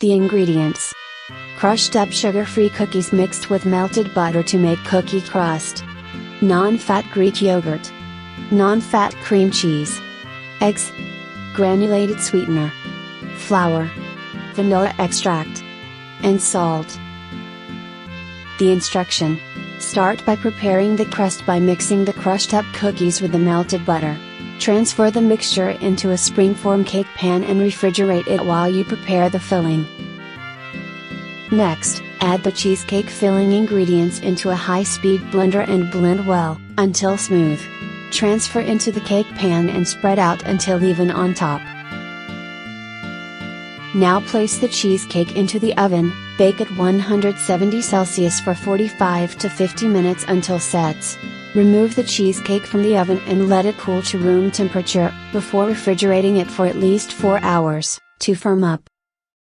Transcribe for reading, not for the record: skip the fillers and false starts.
The ingredients: crushed up sugar-free cookies mixed with melted butter to make cookie crust, non-fat Greek yogurt, non-fat cream cheese, eggs, granulated sweetener, flour, vanilla extract, and salt. The instruction: start by preparing the crust by mixing the crushed up cookies with the melted butter. Transfer the mixture into a springform cake pan and refrigerate it while you prepare the filling. Next, add the cheesecake filling ingredients into a high-speed blender and blend well, until smooth. Transfer into the cake pan and spread out until even on top. Now place the cheesecake into the oven, bake at 170 Celsius for 45 to 50 minutes until sets. Remove the cheesecake from the oven and let it cool to room temperature, before refrigerating it for at least 4 hours, to firm up.